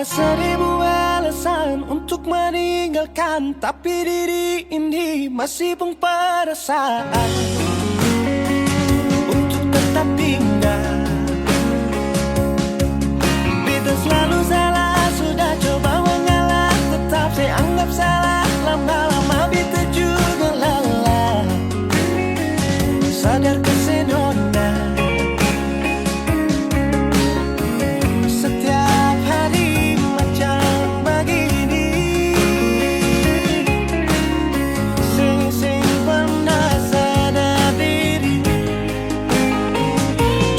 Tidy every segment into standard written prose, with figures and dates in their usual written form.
Seribu alasan untuk meninggalkan, tapi diri ini masih punya perasaan untuk tetap tinggal. Beta selalu salah, sudah coba mengalah, tetap saya anggap salah. Lama-lama beta juga lelah. Sadar kesenona setiap hari macam begini. Sing pernah sadar diri.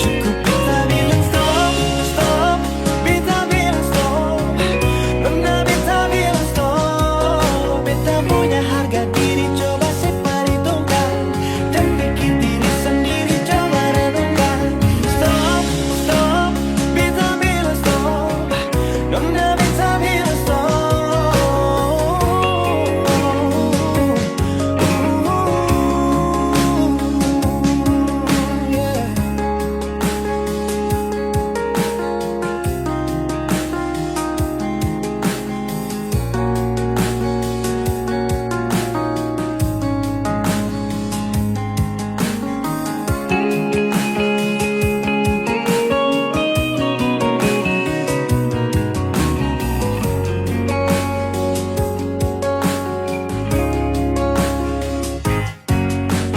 Cukup beta bilang stop, stop. Beta bilang stop. Nona beta bilang stop. Beta punya harga diri, coba seperhitungkan. Dan pikir diri sendiri, coba renungkan. Stop, stop. Beta bilang stop. Nona beta bilang stop. Yeah.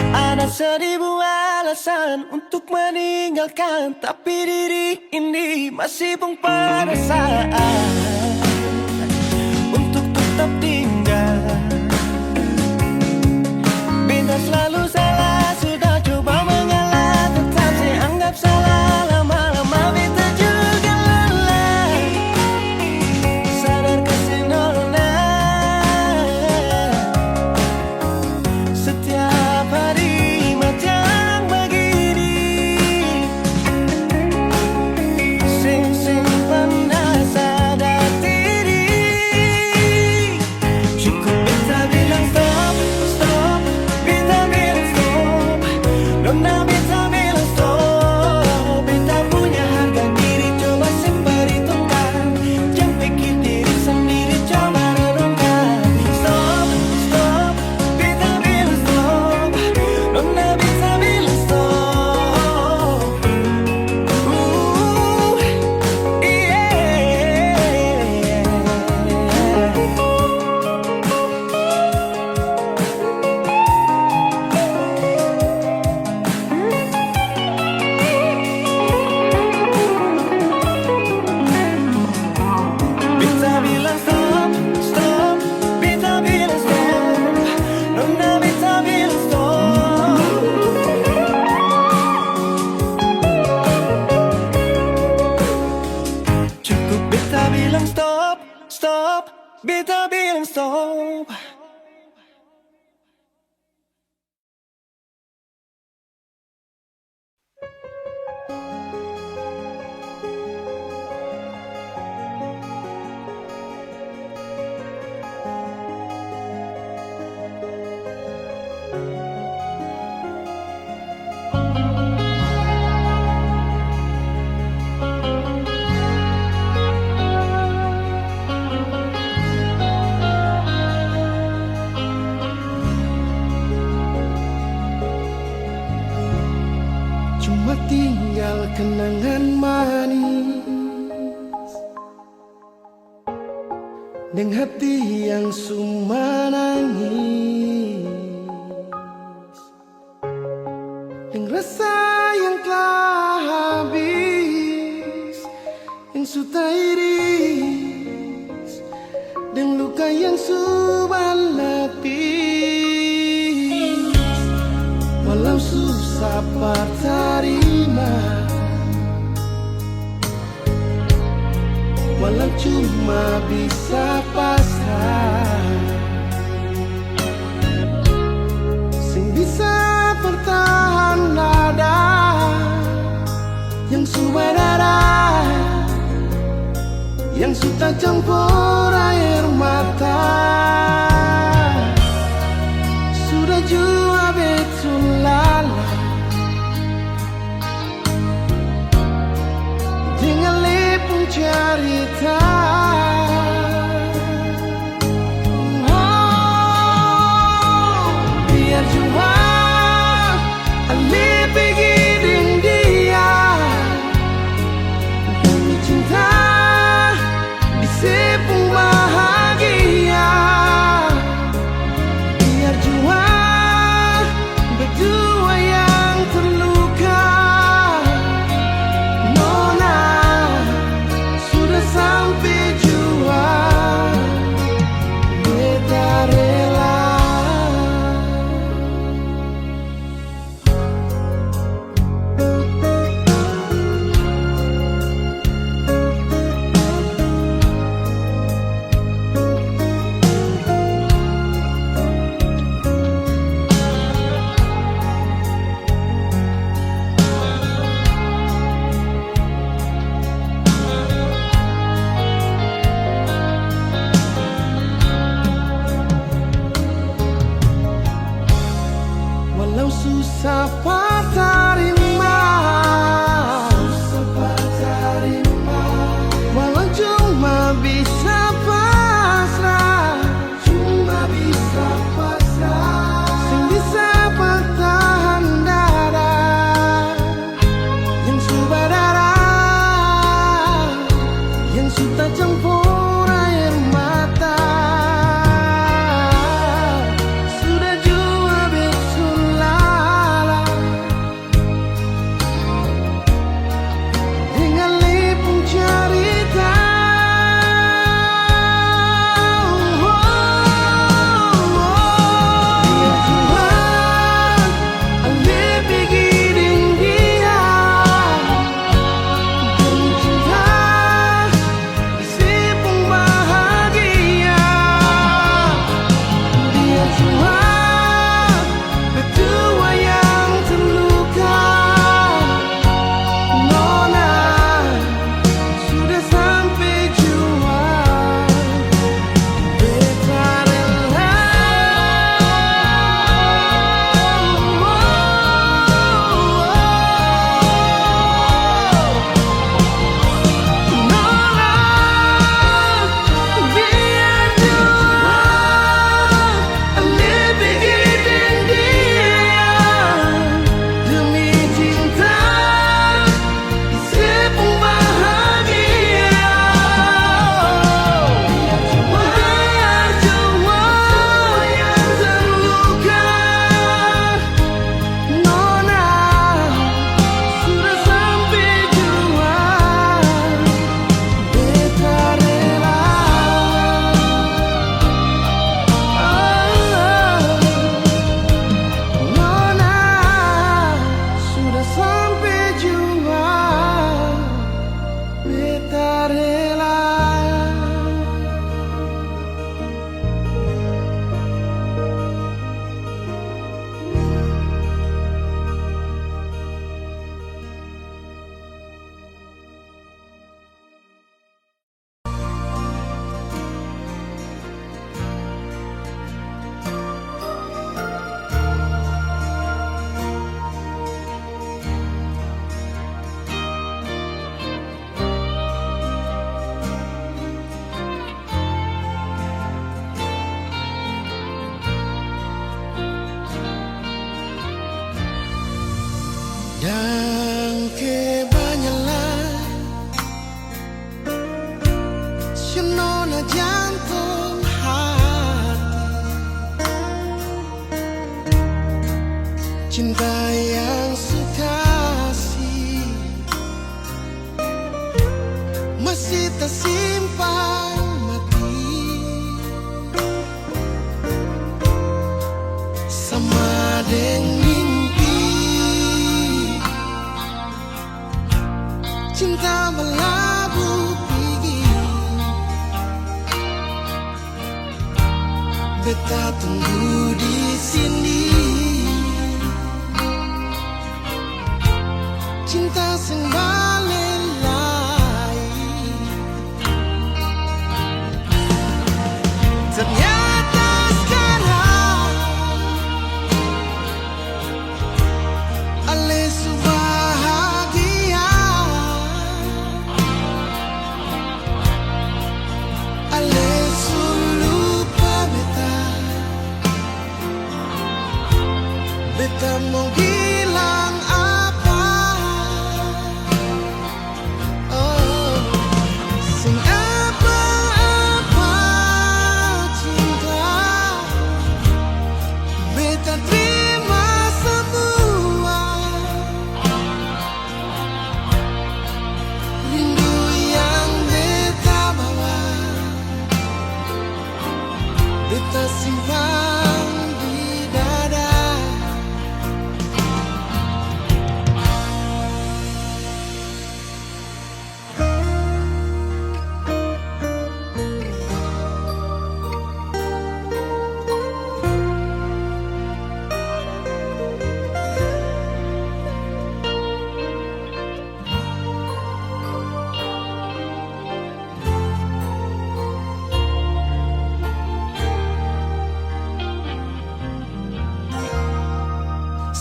Ada seribu alasan untuk meninggalkan, tapi diri ini masih punya perasaan untuk tetap tinggal. Beta selalu salah, sudah coba mengalah, tetap saya anggap salah. Lama-lama beta juga lelah. Sadar kesenona setiap hari macam begini. Sing pernah sadar diri. Cukup beta bilang stop, stop. Beta bilang stop. Nona beta bilang stop. Beta punya harga diri, coba seperhitungkan. Jangan pikir diri sendiri, coba renungkan. Stop, stop. Beta bilang stop. Nona beta bilang stop. Beta bilang stop, stop. Beta bilang stop. Nona beta bilang stop. Cukup beta bilang stop, stop. Beta bilang stop. Cuma tinggal kenangan manis dan hati yang suma nangis, dan rasa yang telah habis, yang sudah iris, dan luka yang sudah lapis. Walau susah terima, walau cuma bisa pasrah, sing bisa bertahan nada yang sudah darah, yang sudah campur air mata. Sudah jua betul lala dengan lepung cerita. jantung hati. Cinta yang sukasih masih tersimpan mati, sama dengan mimpi. Cinta melabuh pergi, beta tunggu di sini. Cinta sing balelai, ternyata sekarang ale bahagia, ale lupa beta. Beta mau bilang apa? Oh, sing apa-apa cinta, beta terima semua. Rindu yang beta bawa, beta simpan di dada.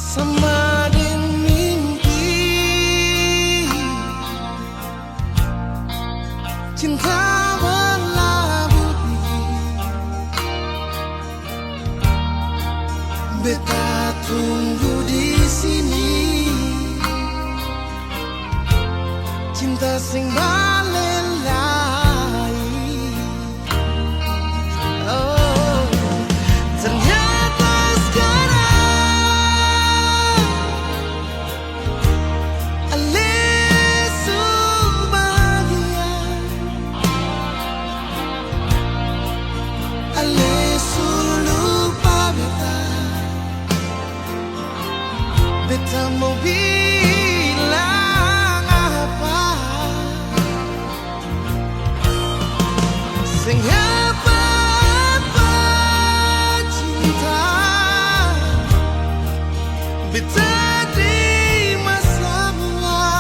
Sama dengan mimpi, cinta berlabuh pergi, beta tunggu di sini. Cinta sing balelai, oh, ternyata sekarang ale bahagia, ale lupa beta. Beta mau bilang apa? Sing apa-apa cinta, beta terima semua.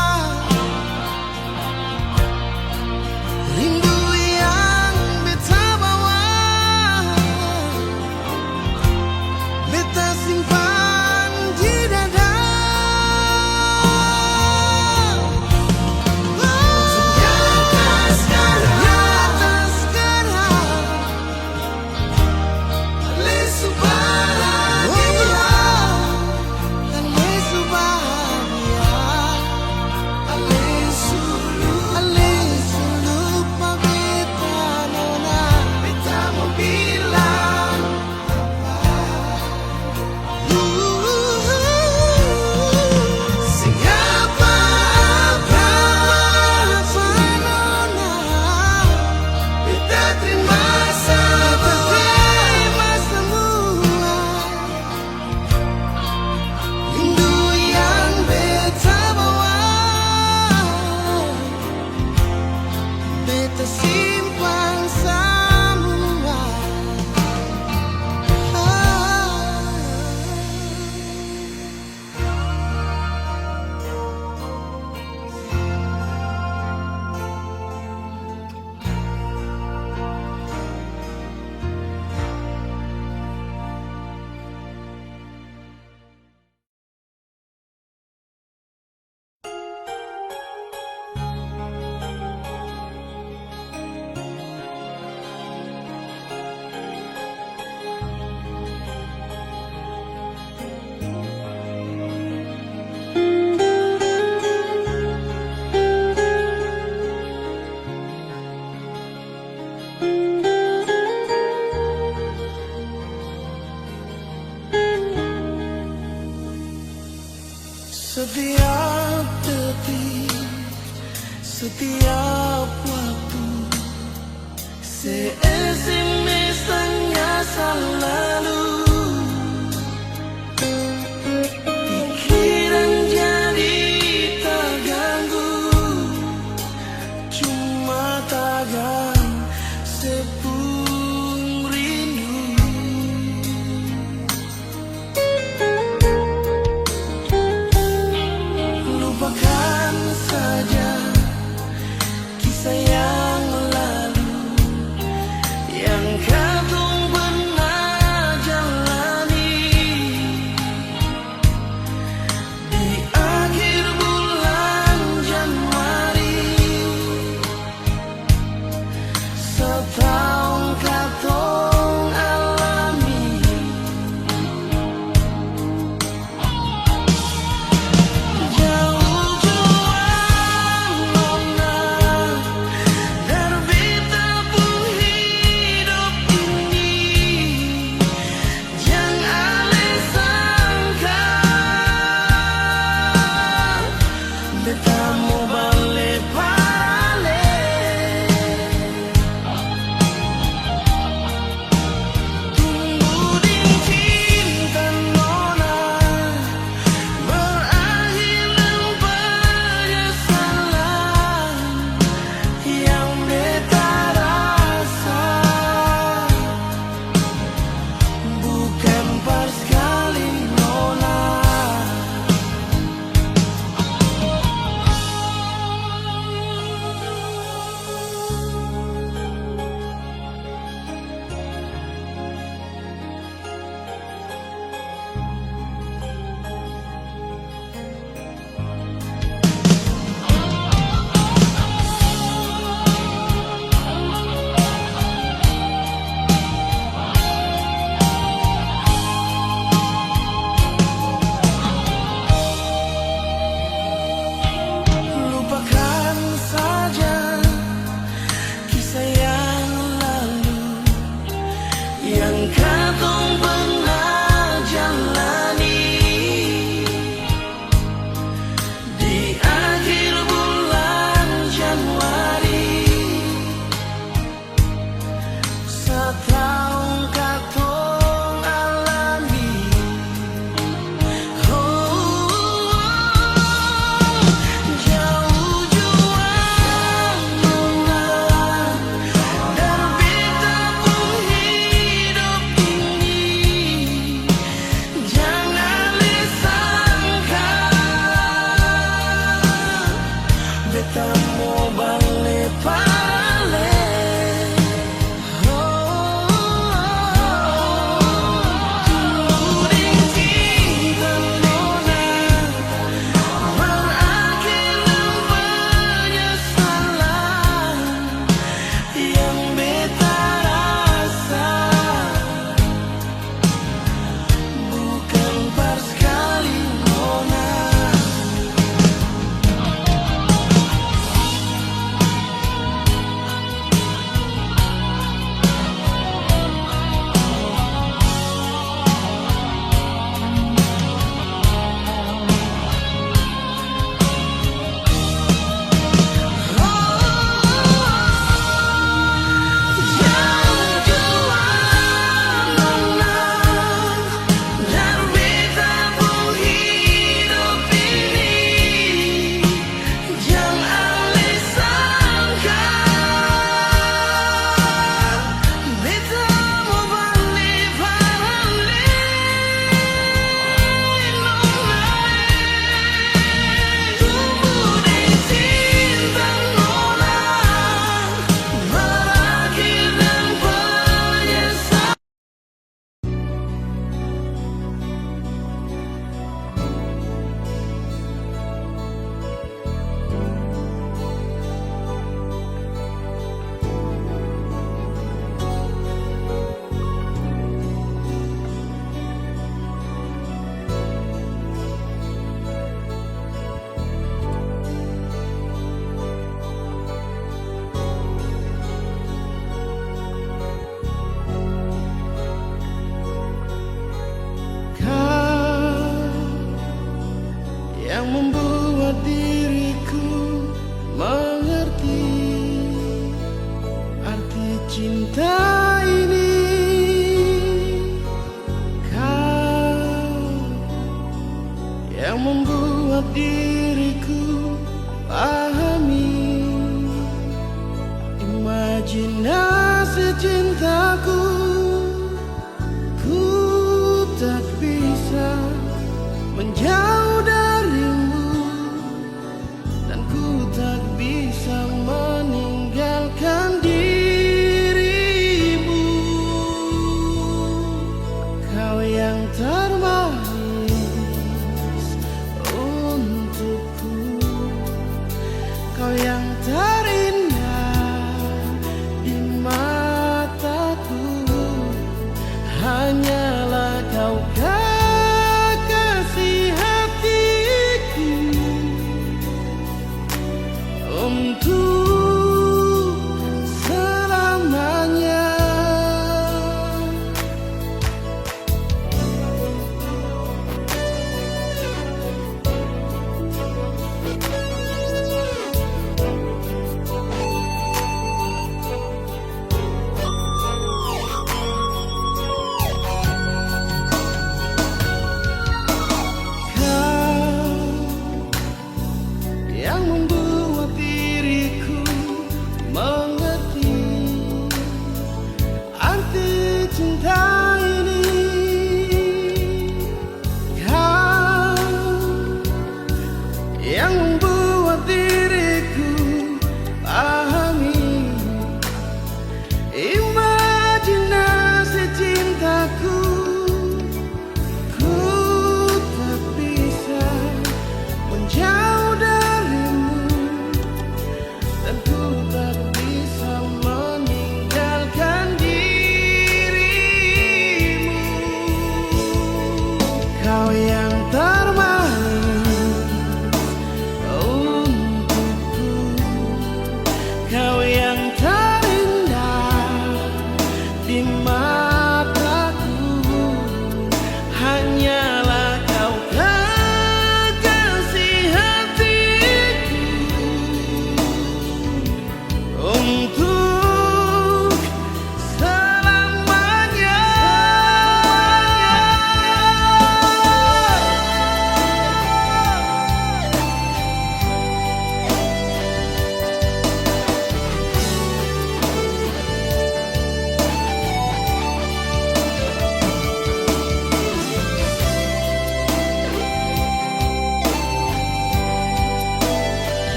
Rindu yang beta bawa, beta simpan di dada. Ternyata sekarang Setiap detik, setiap waktu, se-SMS tanya selalu. Pikiran jadi terganggu, cuma tagan sepung rindu. Lupakan saja kisah yang lalu yang kau pernah jalani. Di akhir bulan Januari, setahun katong alami. Jauh juang nona dari tabung hidup ini, jangan ale sangka beta mau balik balik. cinta ini kau yang membuat diriku pahami imajinasi cintaku. Ku tak bisa menjauh darimu dan ku tak bisa meninggalkan dirimu. Kau yang termanis untukku, kau yang terindah di mataku, hanyalah kau kekasih hatiku. Untuk selamanya. Kau yang membuat diriku mengerti arti cinta ini. Kau yang membuat diriku pahami imajinasi cintaku. Ku tak bisa menjauh darimu dan ku tak bisa meninggalkan dirimu.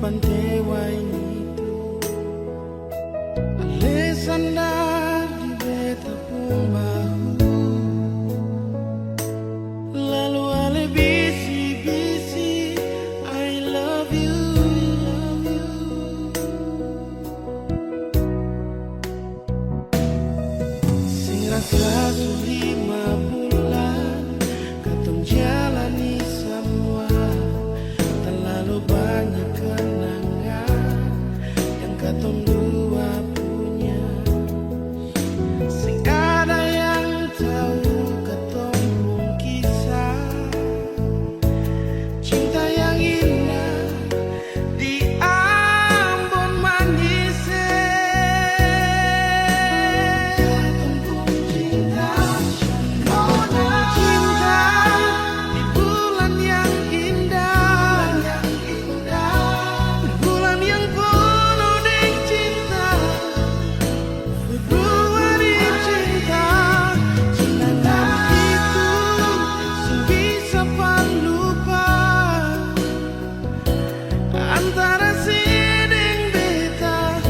pantai Wainito. Alexander di beta pun bahu, lalu ale bisi-bisi I love you. Sing rasa su 5 bulan katong jalani semua, terlalu banyak kenangan yang katong dua punya. Sing ada yang tahu katong pun kisah cinta yang indah di Ambon manis. Katong pun cinta, cinta di bulan yang indah, bulan yang penuh dengan cinta, Februari cinta. Cinta itu sebisa lupa antara siding beta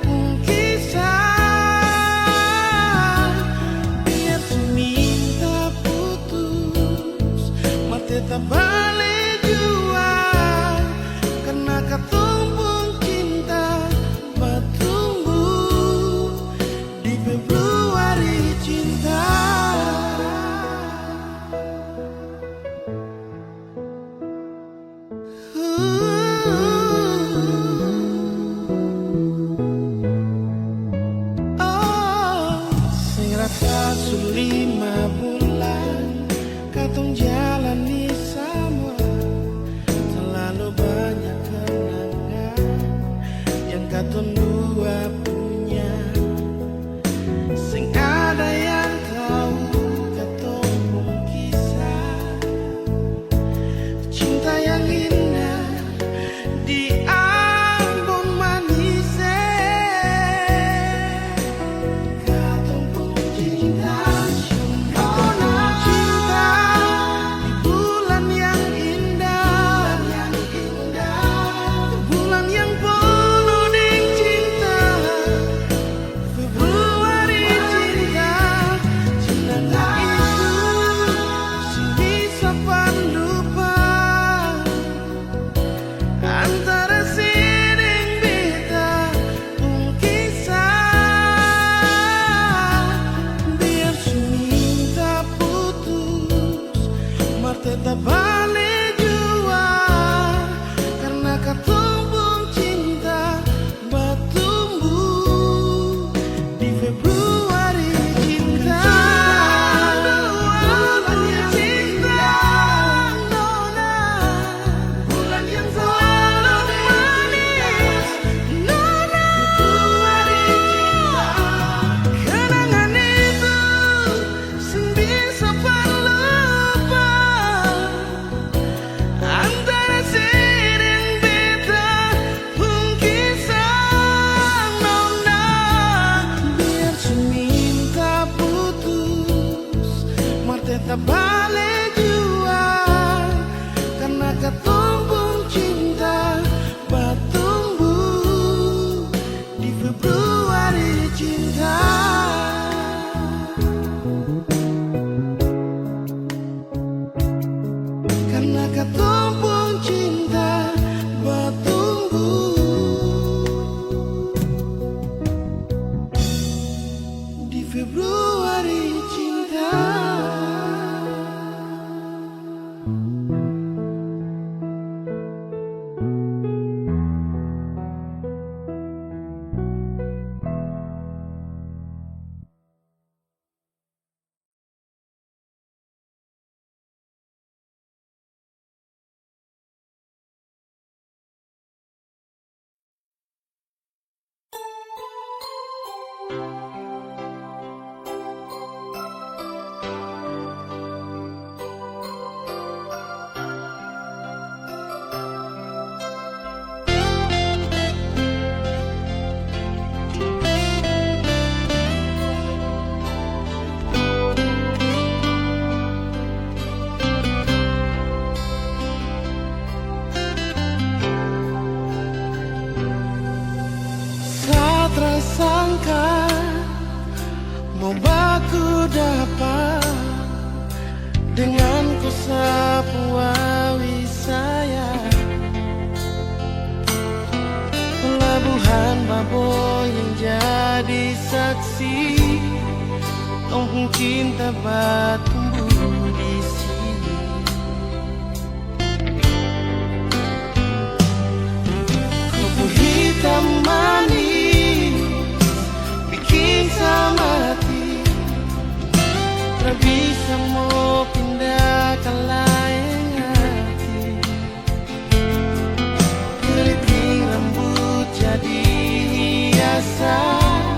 pun kisah. Biar seminta putus mah tetap balik jua, karena katong pun cinta bertumbuh di Februari cinta. Sing rasa su 5 bulan katong jalani sama, terlalu banyak kenangan yang katong dua punya. Sing ada yang tahu katong pun kisah cinta yang indah di Ambon manis. Katong pun cinta, cinta di bulan yang indah, bulan yang penuh dengan cinta, Februari cinta. Cinta itu sebisa lupa antara siding beta pun kisah. Biar seminta putus mar tetap balik jua, karena katong pun cinta bertumbuh di Februari cinta. Bulan yang selalu manis, Februari cinta. Kenangan itu sebisa lupa antara siding beta pun kisah. Nona, biar seminta putus mar tetap balik jua, karena katong pun cinta bertumbuh di Februari cinta. Karena katong pun cinta bertumbuh di Februari cinta. Coba ku dapat dengan ku sapu awi saya, pelabuhan Baboy yang jadi saksi kampung cinta bertumbuh di sini. Kopi hitam manis bikin sama hati, tak bisa mau pindah ke lain hati. Keriting rambut jadi hiasan,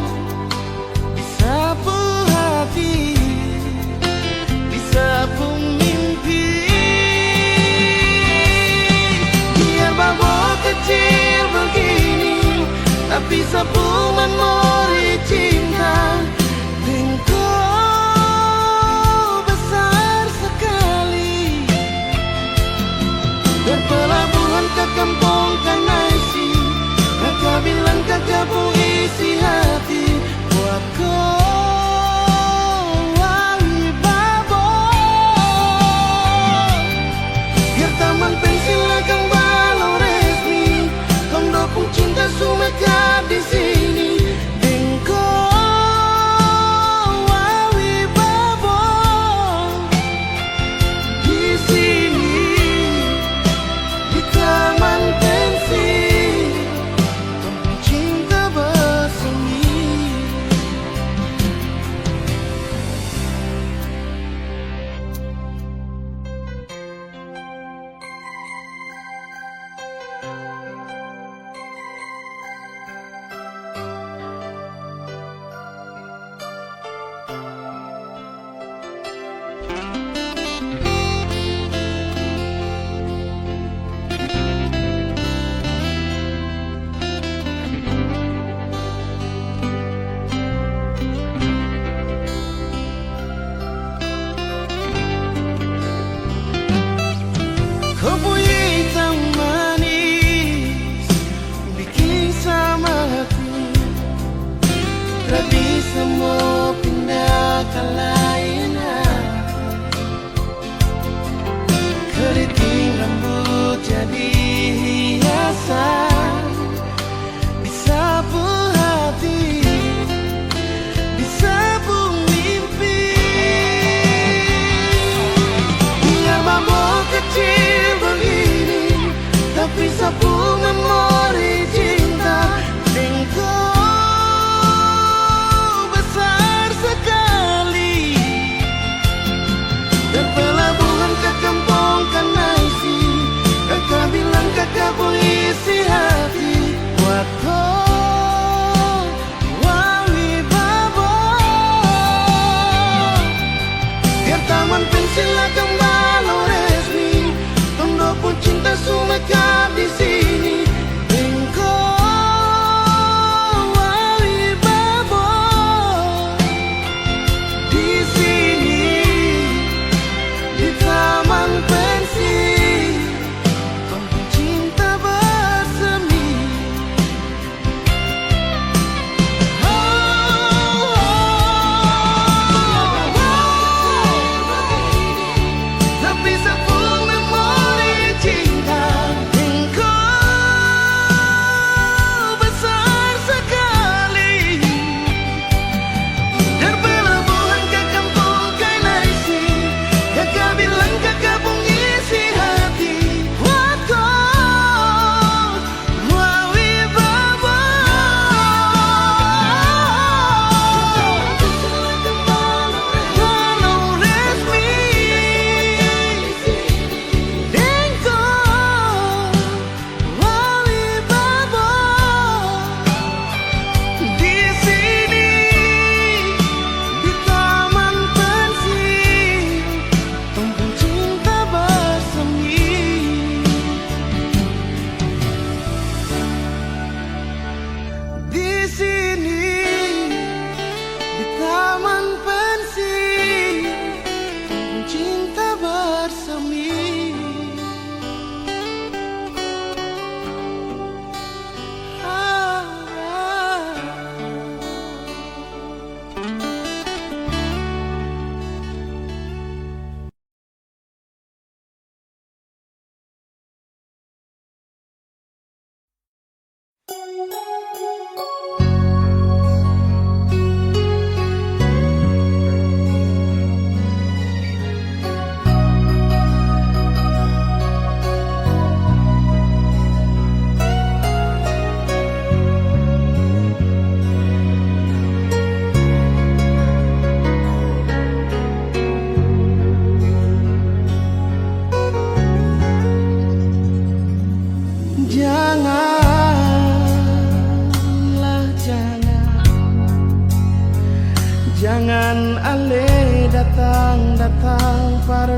disapu hati, disapu mimpi. Biar babak kecil begini, tapi sapu memori cinta. Engkau besar sekali, berpelabuhan ke kampung Kanaisi, mereka bilang kagak isi hati buat kau wangi Baboy. Biar taman pensil akan balau resmi, kau dopung cinta sumeka di sini. Kopi hitam manis bikin sama hati, tak bisa mau pindah ke lain hati. Keriting rambut jadi hiasan, disapu hati, disapu mimpi. Biar babak kecil begini, tapi sapu memori cinta. Engkau besar sekali,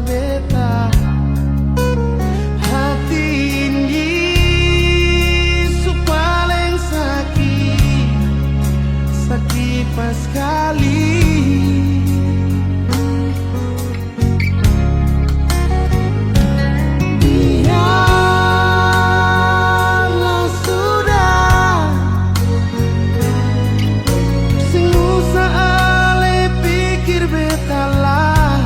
beta. Hati ini paling sakit pas kali. Biarlah sudah, sing usah ale pikir beta lah.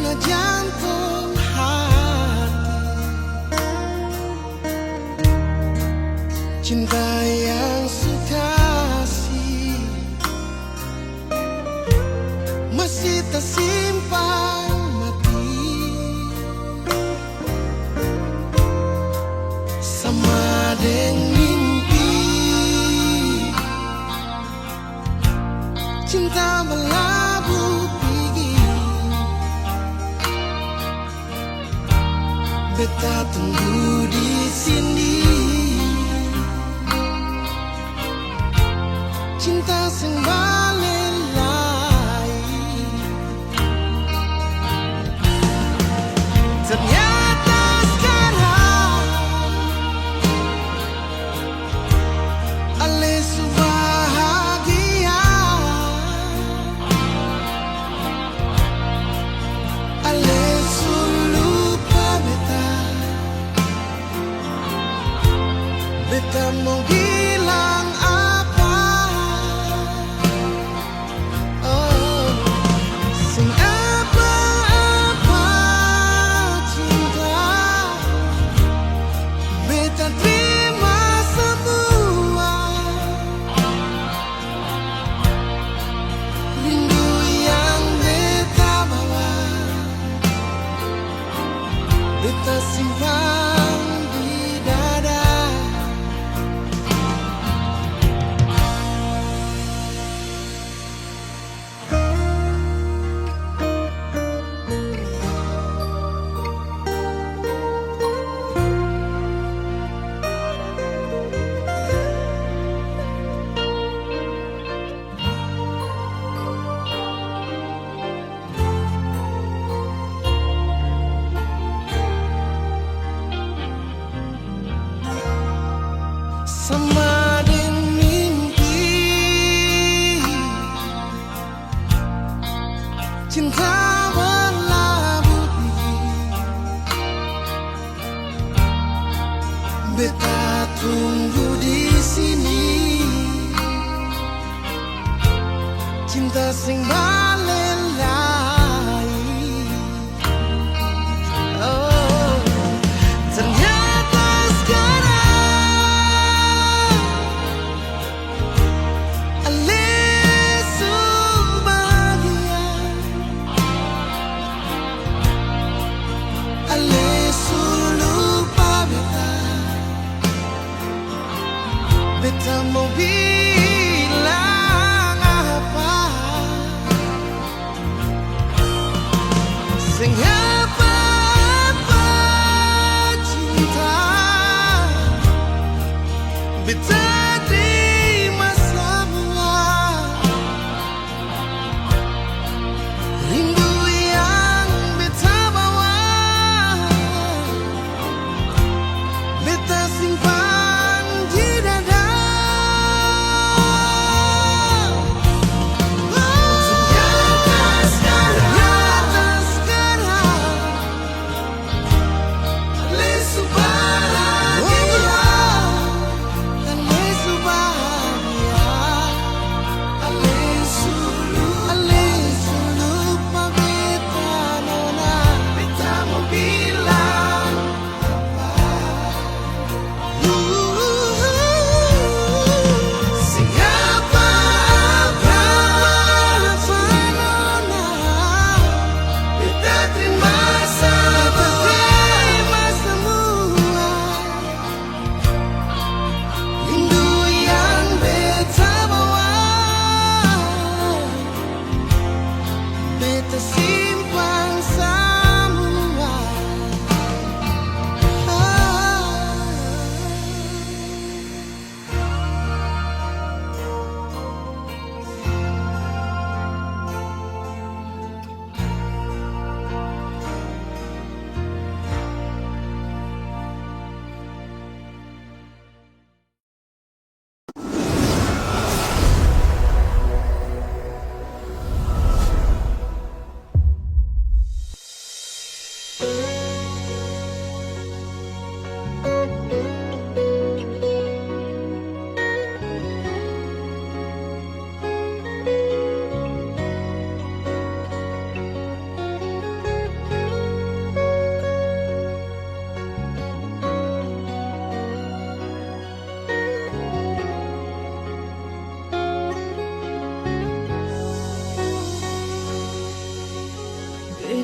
tengah jantung hati. Cinta yang sukasi masih tersimpan mati sama dengan mimpi. Cinta melabur pergi, beta tunggu di sini. Cinta sing balelai, ternyata sekarang ale bahagia, ale lupa beta. Beta mau bilang apa? Oh, sing apa-apa cinta, beta terima semua. Rindu yang beta bawa, beta simpan di dada. Sama dengan mimpi, cinta berlabuh pergi, beta tunggu di sini. Cinta sing balelai, oh, ternyata sekarang ale bahagia, ale lupa beta. Beta mau bilang apa? Sing apa-apa cinta, beta terima semua. Rindu yang beta bawa, beta simpan di dada. Ternyata sekarang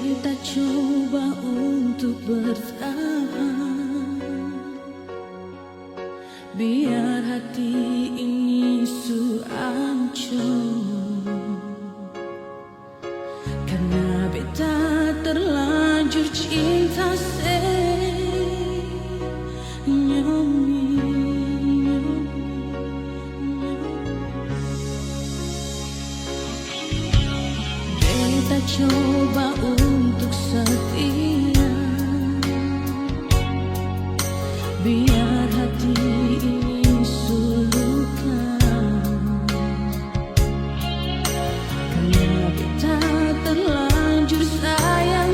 Beta coba untuk bertahan, biar hati ini su ancur. Karena beta terlanjur cinta Beta coba untuk setia, biar hati ini sulukan. Karena beta terlanjur sayang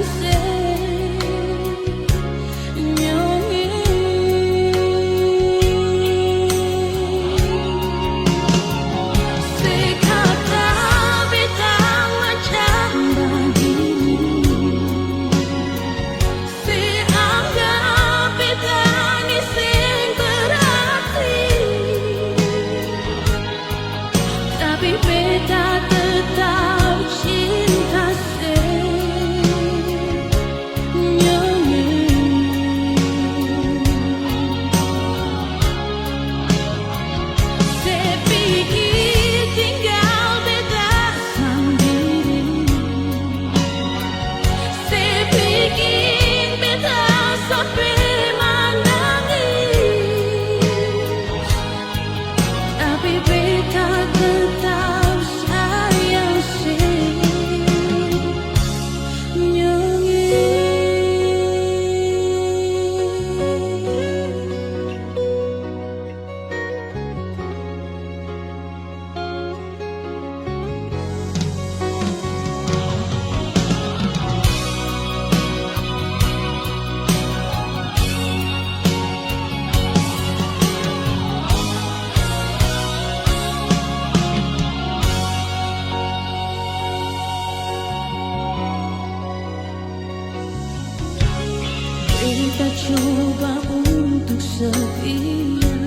Beta coba untuk setia,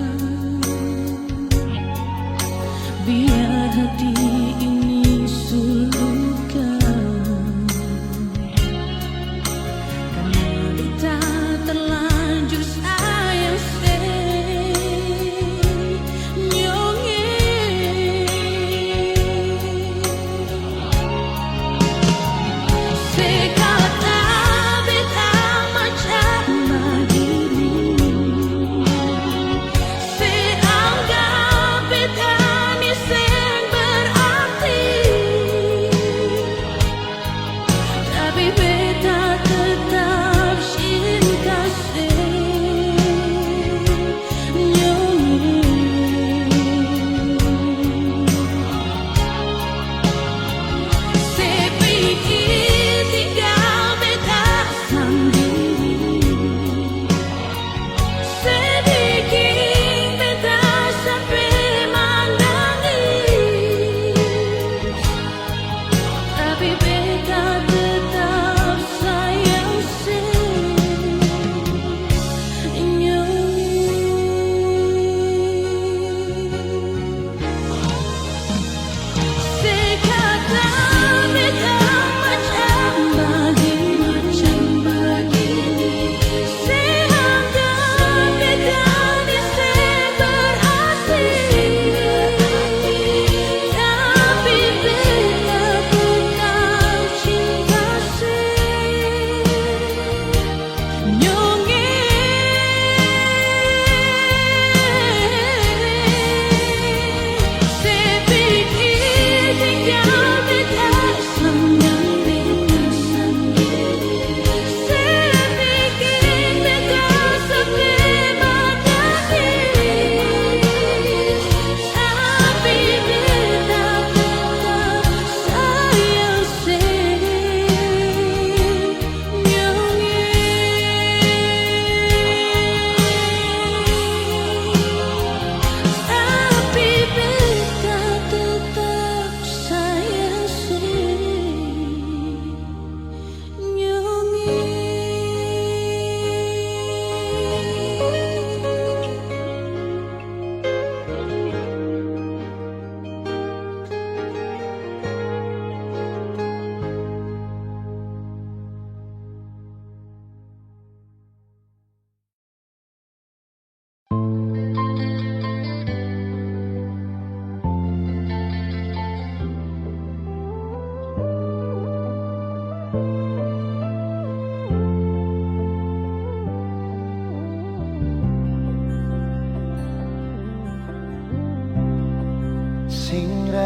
biar hati ini sulukan. Karena beta terlanjur sayang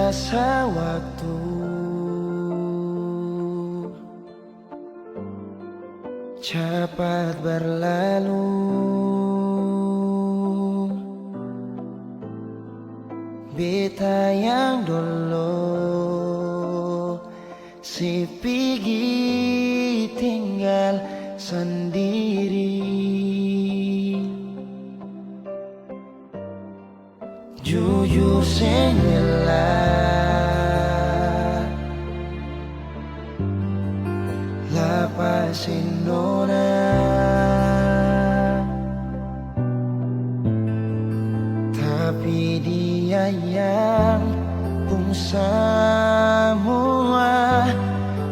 terasa waktu cepat berlalu. Beta yang dulu si pergi tinggal sendiri. Jujur sengela lapasin nona, tapi dia yang pun semua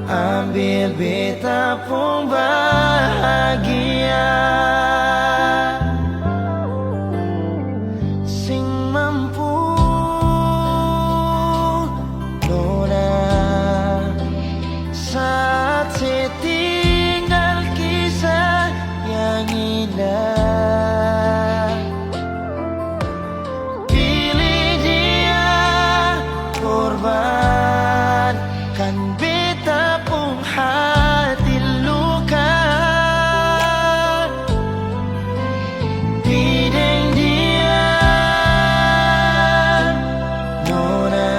ambil beta pun bahagia. Sing mampu nona saat setinggal kisah yang indah. Pilih dia korbankan beta pun hati luka. Bideng dia nona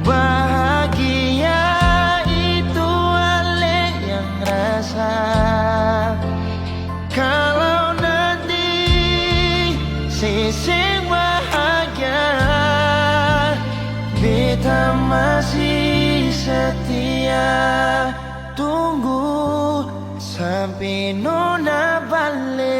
bahagia itu ale yang rasa. Kalau nanti seseng bahagia beta masih setia. Tunggu sampai nona balik.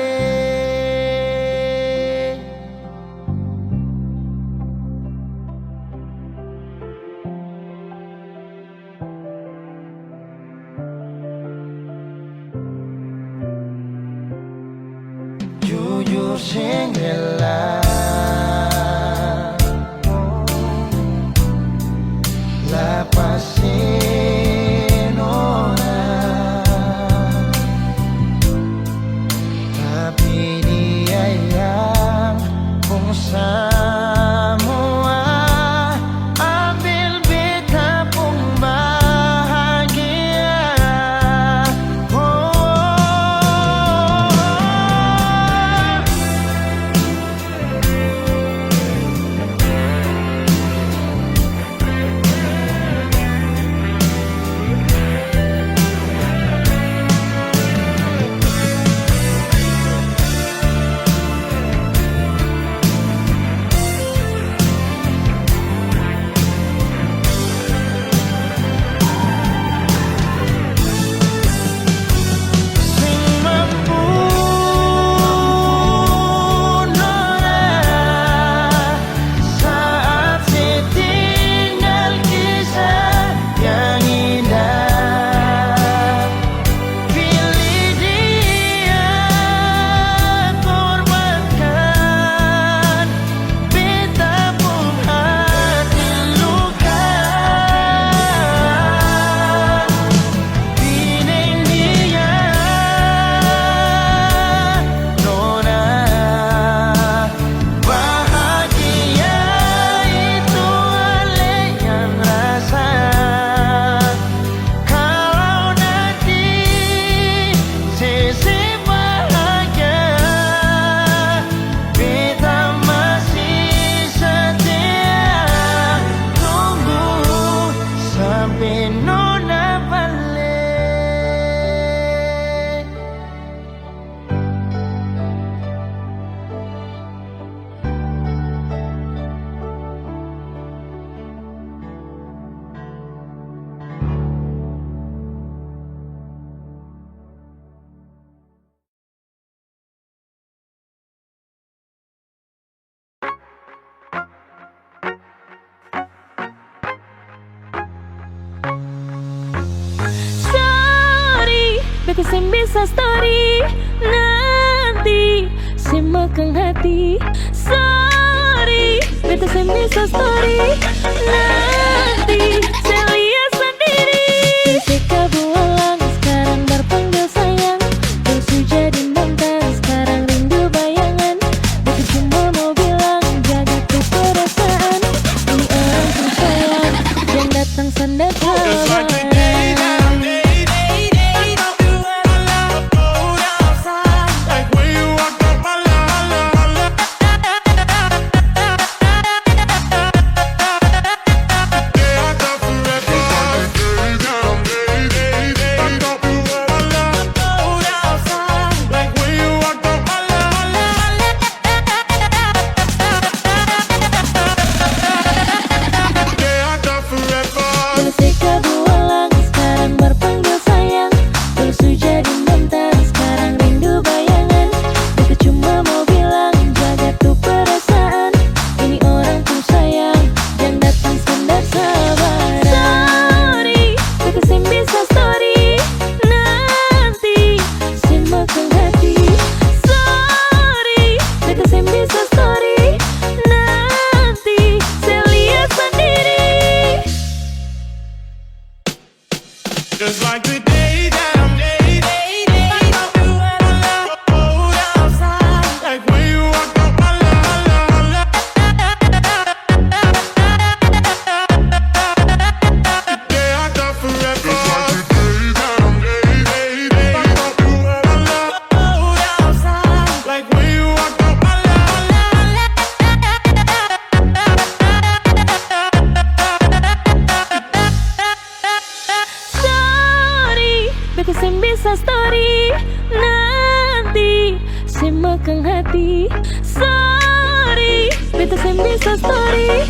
Jujur sengela lapasin nona, tapi dia yang pun semua ambil beta pun bahagia. Beta sem bisa story nanti semakan hati. Sorry, beta sem bisa story nanti saya lihat sendiri. Beta buang sekarang berpanggil sayang, terus jadi mantan sekarang rindu bayangan. Beta cuma mau bilang jaga tuh perasaan. Ini beta seng bisa story. Nanti semakan hati. Sorry, beta seng bisa story.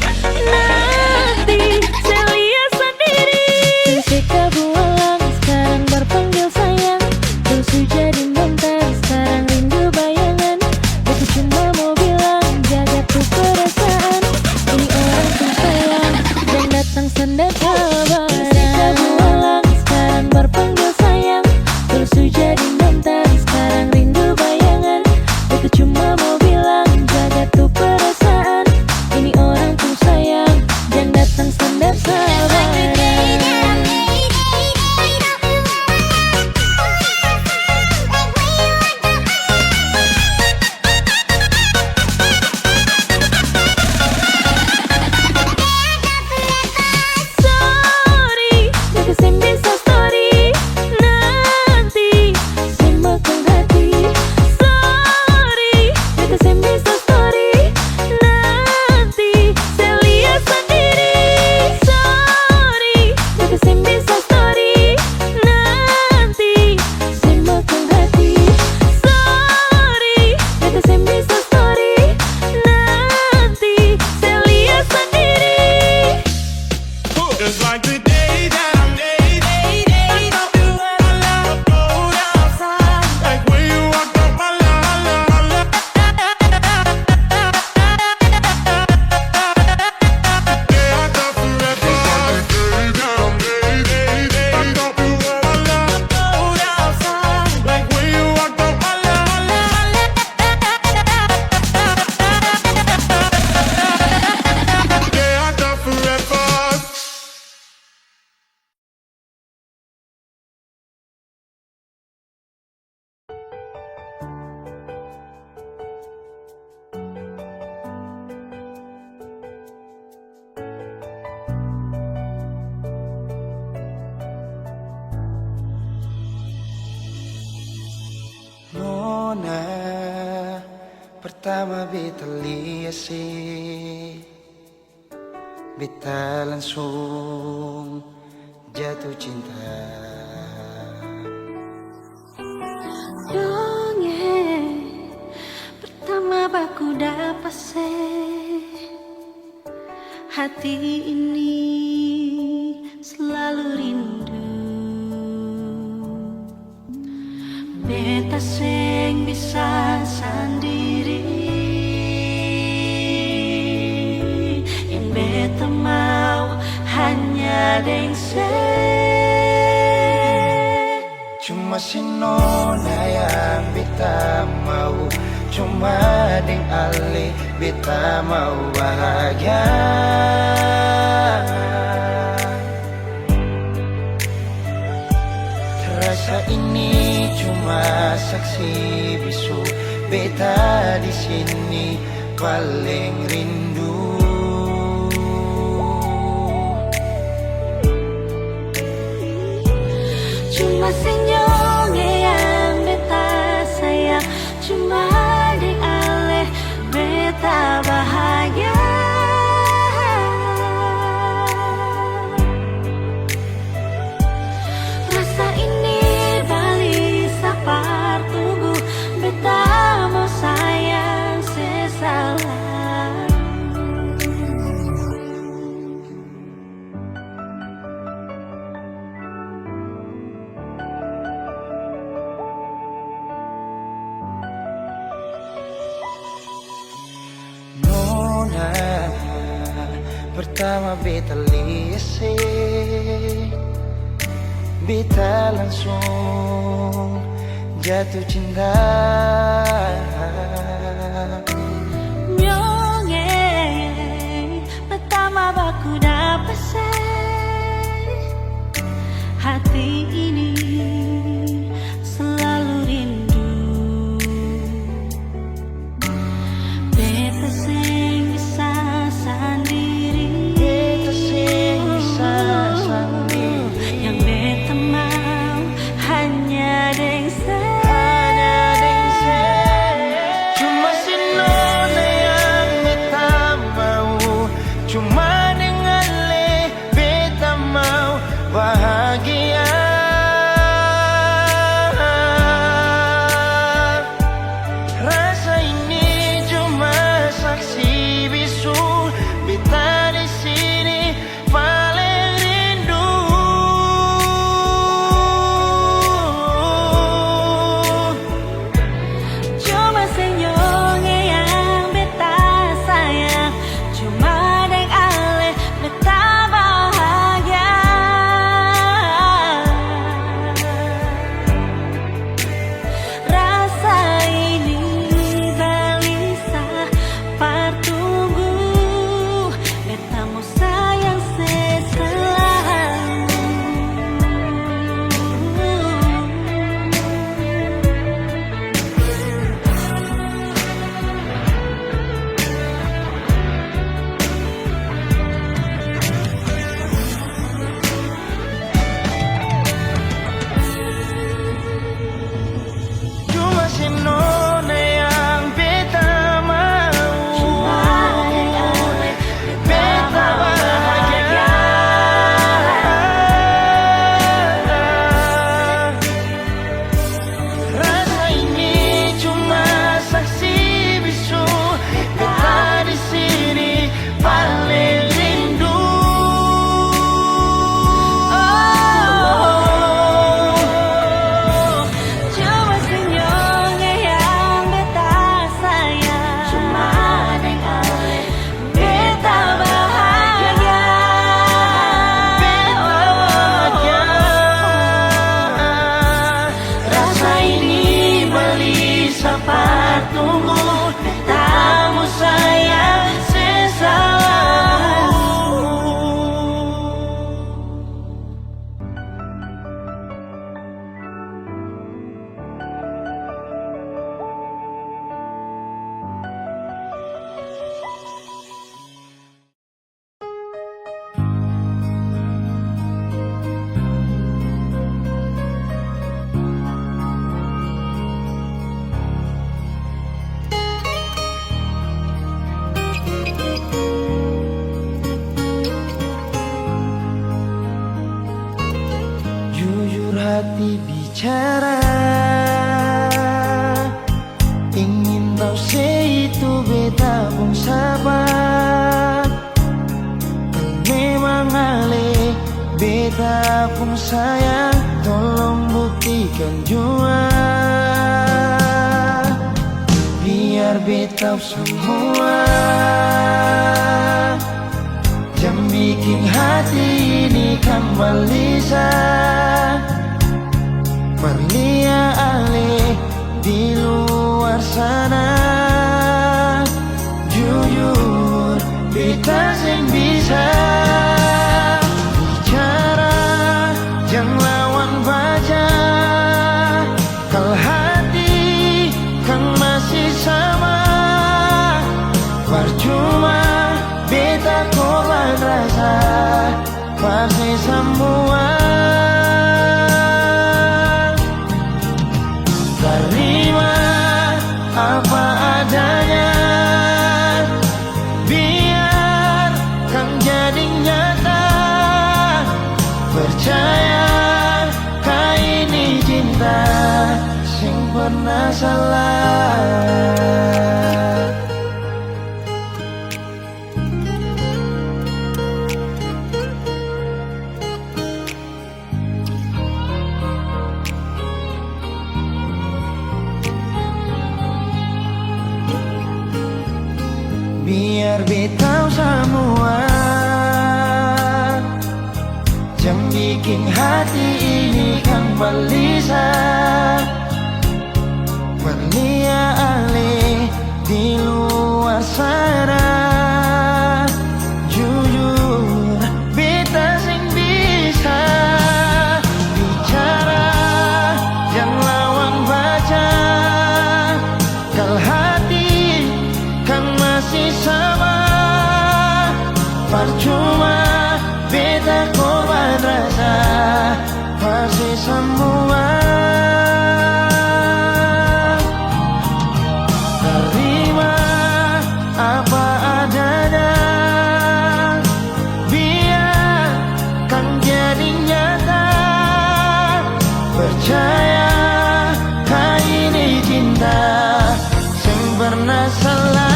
Nanti saya lihat sendiri. Ketika bualang sekarang berpanggil sayang, terus jadi mentari sekarang rindu bayangan. Beta cuma mau bilang jaga tuh perasaan. Ini orang tuh sayang yang datang sendiri kabar. Ketika bualang sekarang berpanggil sayang, terus jadi mentari sekarang rindu bayangan. Beta cuma mau bilang jaga tuh perasaan. Ini orang tuh sayang yang datang sendiri kabar. Just like the day that I made it. I love you and I love to go outside. Like when you walk up my line. Yeah, I thought forever. I love you and I love to go outside. Like when you walk up my line. Yeah, I thought forever. Nona, pertama beta lihat sih, beta langsung jatuh cinta. Dongeng pertama baku dapat hati ini selalu rindu. Beta seng bisa sendiri. Yang beta mau hanya deng Cuma si Nona yang beta mau, cuma deng Ale beta mau bahagia. Rasa ini cuma saksi bisu, beta di sini paling rindu. Cuma senyum yang beta sayang, cuma di Ale beta bahagia. Rasa ini balik sapar tunggu, beta mau sayang sesalah. Nona, pertama beta lihat beta langsung jatuh cinta. Nyongeng pertama baku dapat hati ini selalu rindu. Beta seng bisa sendiri. Beta seng bisa sendiri. Yang beta mau hanya deng Cuma si Nona yang beta mau, cuma dengan le beta mau bahagia. sapato-mu, tamu sayang sesalamu. Jujur hati bicara, ingin tahu itu beta pun sabar. Memang ale beta pun sayang, tolong buktikan jua. Biar beta semua jam bikin hati ini kembali Perlia ale di luar sana. Jujur beta sing bisa bicara, jangan lawan baca. Kalau hati kan masih sama, percuma beta korban rasa pasti semua. Terima apa adanya, biar kan jadi nyata. Percaya kau ini cinta sing pernah salah. Biar beta semua jam bikin hati ini kembali Perlia ale di luar sana. Jujur beta sing bisa bicara, jangan lawan baca. Kalau hati kan masih sama, percuma beta korban rasa pasti semua. Terima apa adanya, biar kan jadi nyata. Percaya kau ini cinta sing pernah salah.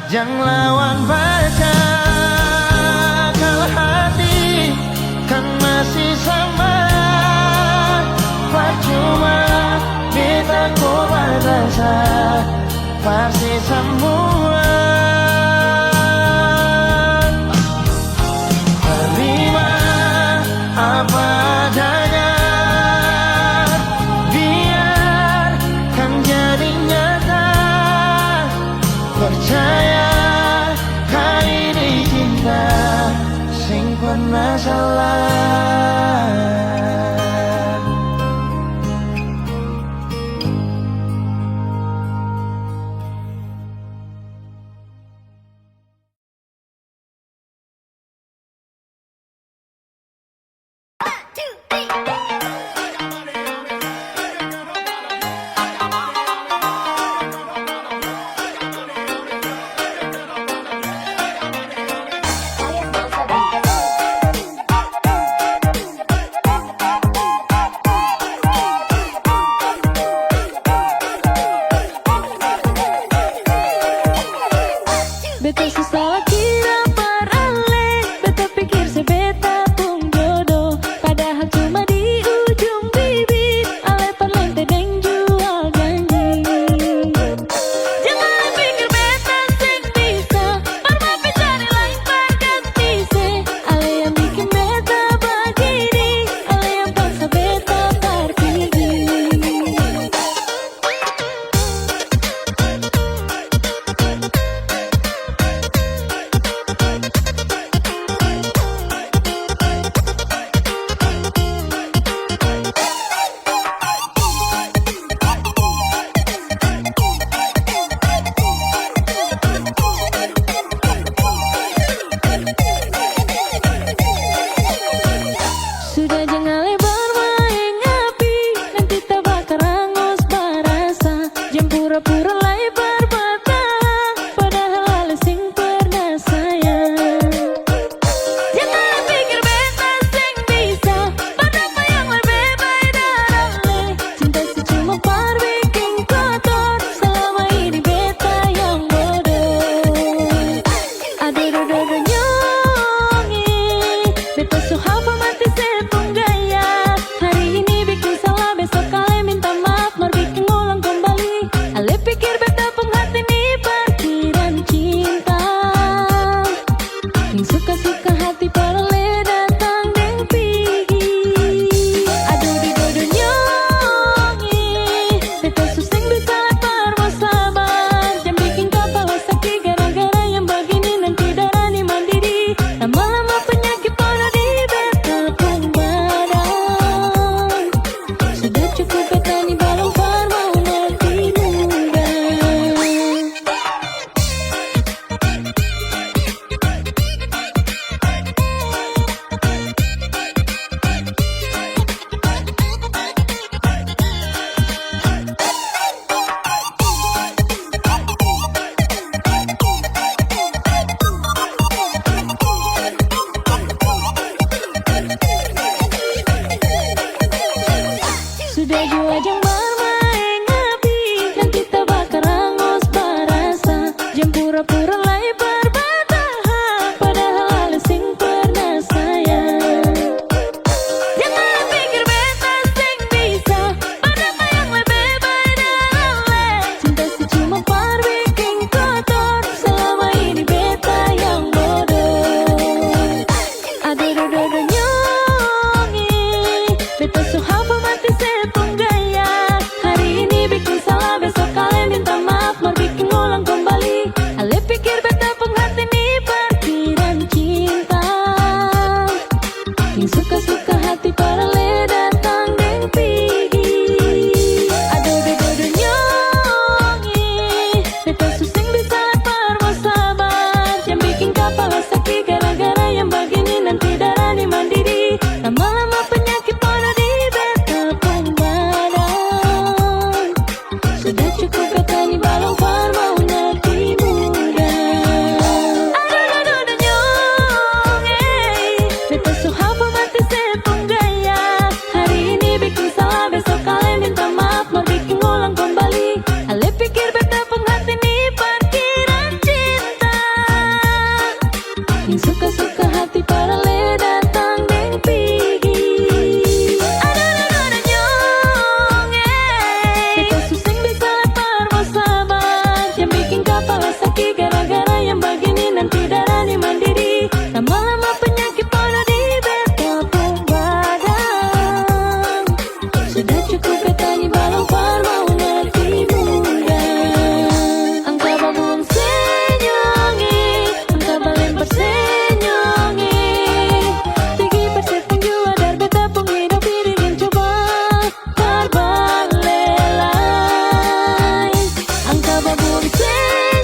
Jangan lawan baca, kalau hati kan masih sama. Percuma beta korban rasa pasti semua. Terima apa adanya, biar kan jadi nyata. Percaya sing pernah salah. Beta susah kira parale, beta pikir sebeta pun jodoh. Padahal cuma di ujung bibir, ale parlente dan jual janji. Jangan pikir beta sing bisa, parma tambah sakit gara-gara yang begini nanti darahnya mandiri. Lama-lama penyakit pada di beta pun badan. Sudah cukup beta ni balong parmau nanti muda. Angka babun senyongi, angka balen bersenyongi. Tinggi persetan jua dar beta pun hidup diri mencoba terbalik. Angka babun senyongi,